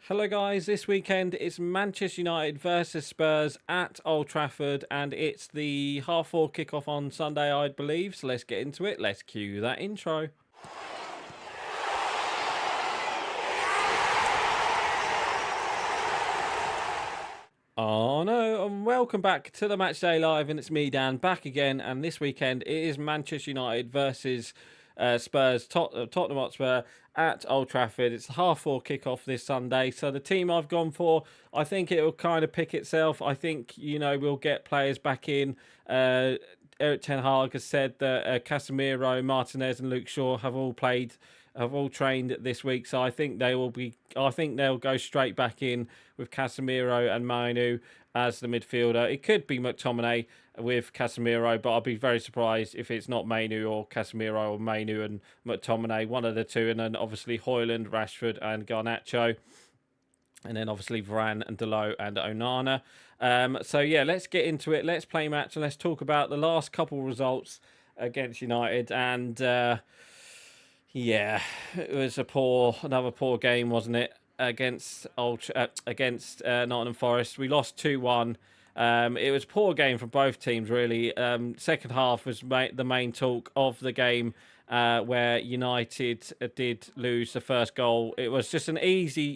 Hello guys, this weekend it's Manchester United versus Spurs at Old Trafford, and it's the 4:30 kickoff on Sunday, I believe. So let's get into it. Let's cue that intro. Oh no, and welcome back to the Matchday Live, and it's me, Dan, back again. And this weekend it is Manchester United versus Spurs, Tottenham Hotspur at Old Trafford. It's the 4:30 kickoff this Sunday. So the team I've gone for, I think it will kind of pick itself. I think, we'll get players back in. Eric Ten Hag has said that Casemiro, Martinez, and Luke Shaw have all trained this week. So I think they'll go straight back in with Casemiro and Manu as the midfielder. It could be McTominay with Casemiro, but I'll be very surprised if it's not Manu or Casemiro or Manu and McTominay, one of the two, and then obviously Højlund, Rashford, and Garnacho. And then obviously Varane and Dalot and Onana. So yeah, let's get into it. Let's play match and let's talk about the last couple results against United. And yeah, it was another poor game, wasn't it? Against Nottingham Forest, we lost 2-1. It was a poor game from both teams, really. Second half was the main talk of the game, where United did lose the first goal. It was just an easy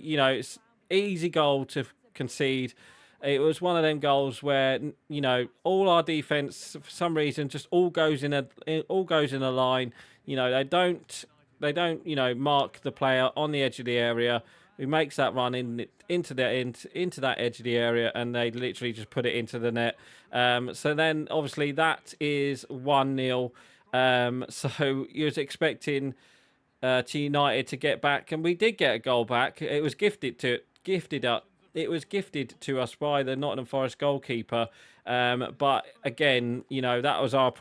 goal to concede. It was one of them goals where all our defense for some reason just all goes in a line. They don't mark the player on the edge of the area who makes that run into that edge of the area, and they literally just put it into the net. So then obviously that is 1-0. So you was expecting to United to get back, and we did get a goal back. It was gifted to us by the Nottingham Forest goalkeeper. But again, that was our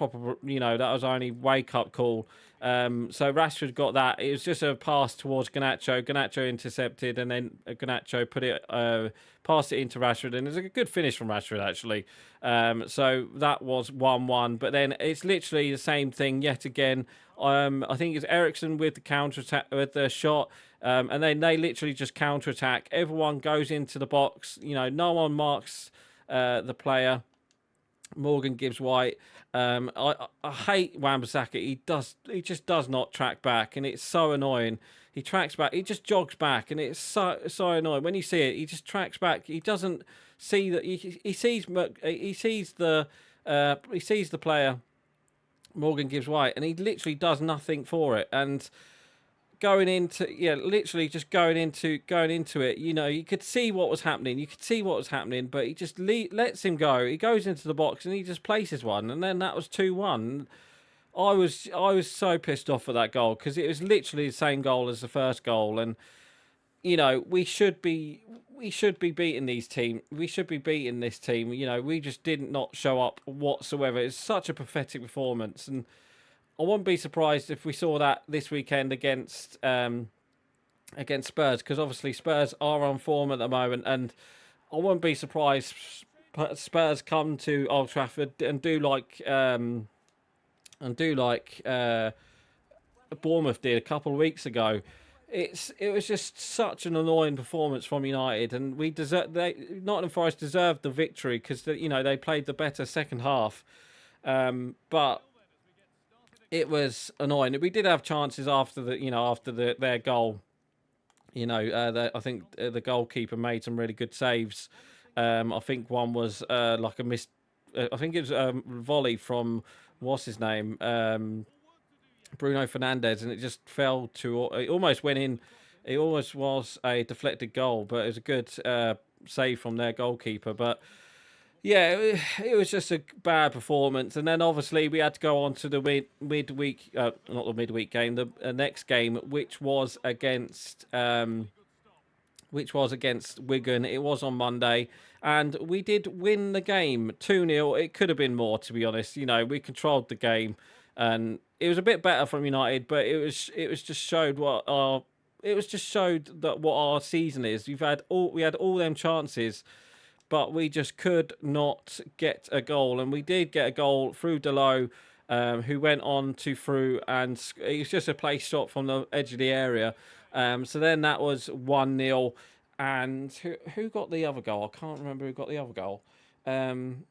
only wake up call. So Rashford got that. It was just a pass towards Garnacho. Garnacho intercepted, and then Garnacho passed it into Rashford, and it was a good finish from Rashford actually. So that was 1-1. But then it's literally the same thing yet again. I think it's Eriksen with the counter attack with the shot. And then they literally just counter attack. Everyone goes into the box. No one marks the player. Morgan Gibbs White. I hate Wan-Bissaka. He just does not track back, and it's so annoying. He tracks back. He just jogs back, and it's so annoying. When you see it, he just tracks back. He doesn't see that. He sees the player, Morgan Gibbs White, and he literally does nothing for it. And literally just going into it, you could see what was happening. But he just lets him go. He goes into the box and he just places one, and then that was 2-1. I was so pissed off at that goal, because it was literally the same goal as the first goal, and we should be beating these team. We should be beating this team. We just did not show up whatsoever. It's such a pathetic performance, and I wouldn't be surprised if we saw that this weekend against Spurs, because obviously Spurs are on form at the moment, and I wouldn't be surprised Spurs come to Old Trafford and do like Bournemouth did a couple of weeks ago. It was just such an annoying performance from United, and Nottingham Forest deserved the victory because they played the better second half, but it was annoying. We did have chances after their goal. I think the goalkeeper made some really good saves. I think one was like a missed. I think it was a volley from what's his name, Bruno Fernandes, and it just fell to. It almost went in. It almost was a deflected goal, but it was a good save from their goalkeeper. But yeah, it was just a bad performance, and then obviously we had to go on to the midweek, not the midweek game, the next game, which was against Wigan. It was on Monday, and we did win the game 2-0. It could have been more, to be honest. We controlled the game, and it was a bit better from United, but it just showed what our season is. We had all them chances, but we just could not get a goal. And we did get a goal through Dalot, who went on to through, and it was just a place shot from the edge of the area. So then that was 1-0. and who got the other goal? I can't remember who got the other goal. Um,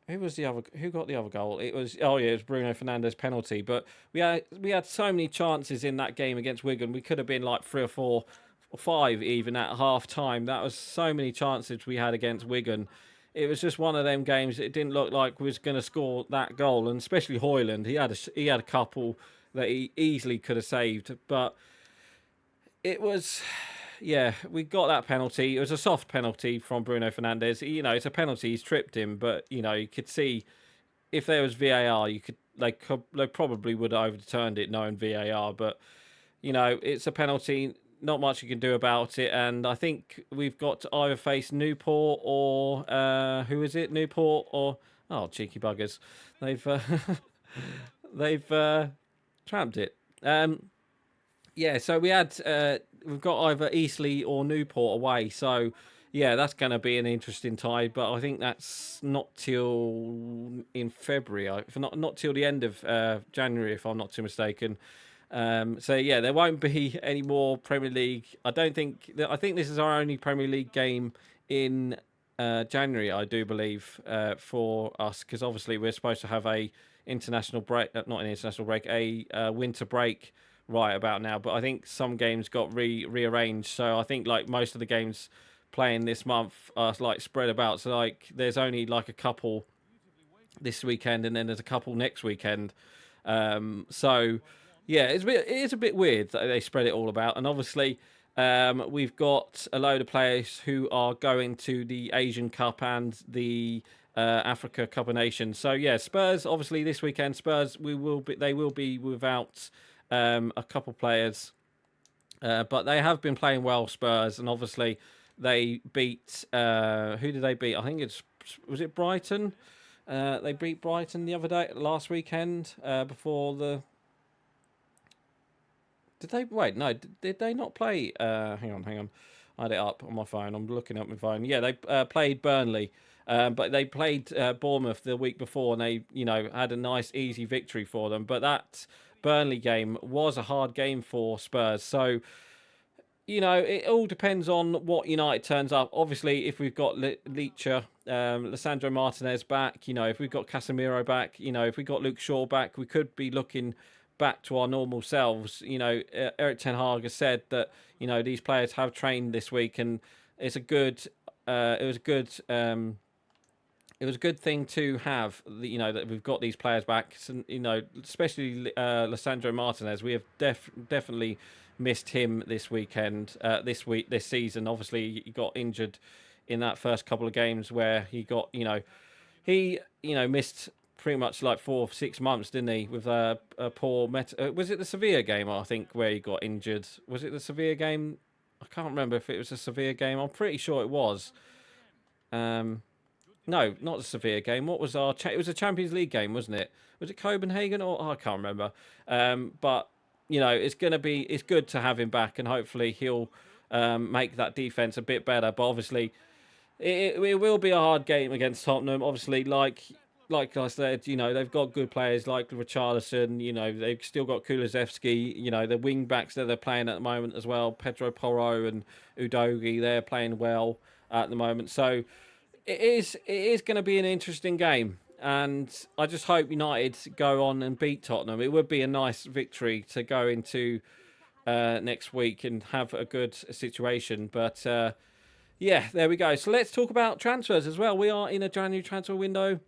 who was the other? Who got the other goal? It was it was Bruno Fernandes penalty. But we had so many chances in that game against Wigan. We could have been like 3 or 4 or 5 even at half time. That was so many chances we had against Wigan. It was just one of them games. It didn't look like we was going to score that goal, and especially Hoyland. He had a couple that he easily could have saved, but it was, yeah, we got that penalty. It was a soft penalty from Bruno Fernandes. It's a penalty. He's tripped him, but you could see if there was VAR, they probably would have overturned it knowing VAR. But it's a penalty. Not much you can do about it. And I think we've got to either face Newport or who is it? Newport or cheeky buggers. They've they've tramped it. Yeah, so we've got either Eastleigh or Newport away. So yeah, that's going to be an interesting tie. But I think that's not till in February, if not till the end of January, if I'm not too mistaken. So yeah, there won't be any more Premier League. I don't think. I think this is our only Premier League game in January, I do believe, for us, because obviously we're supposed to have a international break, not an international break, a winter break right about now. But I think some games got rearranged, so I think like most of the games playing this month are like spread about. So like there's only like a couple this weekend, and then there's a couple next weekend. So yeah, it is a bit weird that they spread it all about, and obviously. We've got a load of players who are going to the Asian Cup and the Africa Cup of Nations. So yeah, Spurs obviously this weekend. Spurs they will be without a couple players, but they have been playing well. Spurs, and obviously they beat who did they beat? I think was it Brighton. They beat Brighton the other day, last weekend, before the. Did they wait? No, did they not play? Hang on. I had it up on my phone. I'm looking up my phone. Yeah, they played Burnley, but they played Bournemouth the week before, and they had a nice easy victory for them. But that Burnley game was a hard game for Spurs. So it all depends on what United turns up. Obviously, if we've got Leacher, Lissandro Martinez back, if we've got Casemiro back, if we've got Luke Shaw back, we could be looking back to our normal selves. Eric Ten Hag has said that these players have trained this week, and it's a good. It was a good thing to have. That we've got these players back. So, especially Lissandro Martinez. We have definitely missed him this weekend. This season. Obviously, he got injured in that first couple of games where he got. He missed pretty much like 4 or 6 months, didn't he? With a poor was it the Sevilla game? I think where he got injured. Was it the Sevilla game? I can't remember if it was a Sevilla game. I'm pretty sure it was. No, not the Sevilla game. What was it was a Champions League game, wasn't it? Was it Copenhagen or I can't remember. But it's good to have him back, and hopefully he'll make that defense a bit better. But obviously, it will be a hard game against Tottenham. Obviously, like I said, they've got good players like Richarlison. They've still got Kulusevski. The wing backs that they're playing at the moment as well, Pedro Porro and Udogie, they're playing well at the moment. So it is going to be an interesting game, and I just hope United go on and beat Tottenham. It would be a nice victory to go into next week and have a good situation. But yeah, there we go. So let's talk about transfers as well. We are in a January transfer window.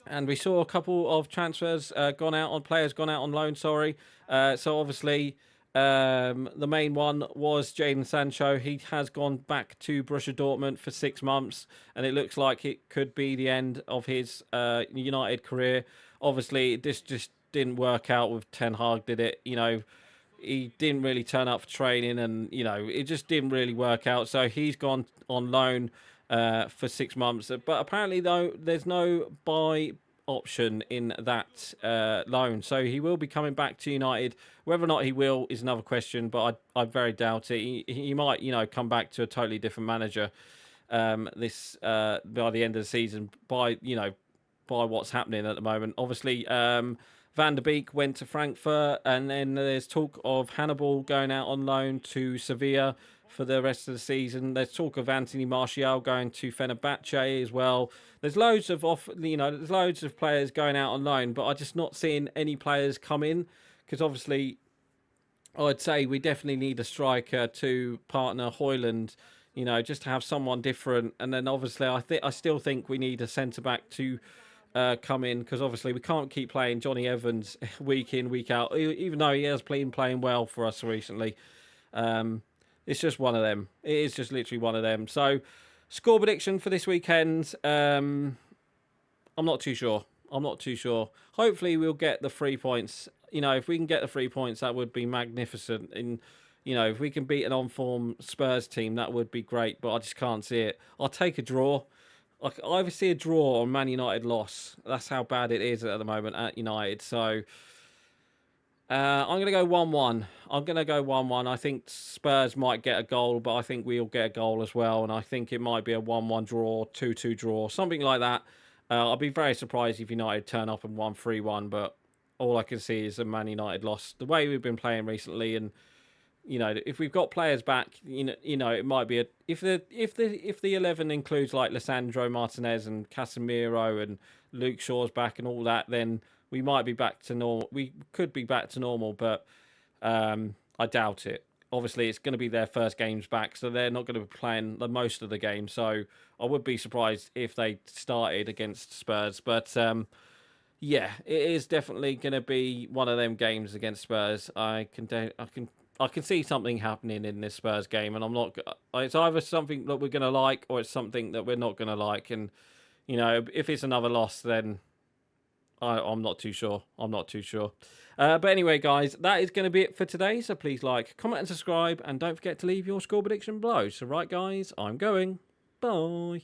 And we saw a couple of transfers players gone out on loan, sorry. So obviously, the main one was Jadon Sancho. He has gone back to Borussia Dortmund for 6 months, and it looks like it could be the end of his United career. Obviously, this just didn't work out with Ten Hag, did it? He didn't really turn up for training, and, it just didn't really work out. So he's gone on loan for 6 months. But apparently, though, there's no buy option in that loan. So he will be coming back to United. Whether or not he will is another question, but I very doubt it. He might, come back to a totally different manager this by the end of the season by what's happening at the moment. Obviously, Van der Beek went to Frankfurt, and then there's talk of Hannibal going out on loan to Sevilla for the rest of the season. There's talk of Anthony Martial going to Fenerbahce as well. There's loads of there's loads of players going out on loan, but I'm just not seeing any players come in because obviously I'd say we definitely need a striker to partner Højlund, just to have someone different. And then obviously I still think we need a centre back to come in because obviously we can't keep playing Johnny Evans week in, week out, even though he has been playing well for us recently. It's just one of them. It is just literally one of them. So, score prediction for this weekend. I'm not too sure. Hopefully, we'll get the 3 points. If we can get the 3 points, that would be magnificent. And, if we can beat an on-form Spurs team, that would be great. But I just can't see it. I'll take a draw. I either see a draw or Man United loss. That's how bad it is at the moment at United. So, I'm going to go 1-1. I think Spurs might get a goal, but I think we'll get a goal as well. And I think it might be a 1-1 draw, 2-2 draw, something like that. I'll be very surprised if United turn up and won 3-1, but all I can see is a Man United loss. The way we've been playing recently, and if we've got players back, it might be if the 11 includes like Lisandro Martinez and Casemiro and Luke Shaw's back and all that, then we might be back to normal. We could be back to normal, but I doubt it. Obviously, it's going to be their first games back, so they're not going to be playing the most of the game. So I would be surprised if they started against Spurs. But yeah, it is definitely going to be one of them games against Spurs. I can see something happening in this Spurs game, and I'm not. It's either something that we're going to like, or it's something that we're not going to like. And if it's another loss, then I'm not too sure. But anyway, guys, that is going to be it for today. So please like, comment, and subscribe. And don't forget to leave your score prediction below. So right, guys, I'm going. Bye.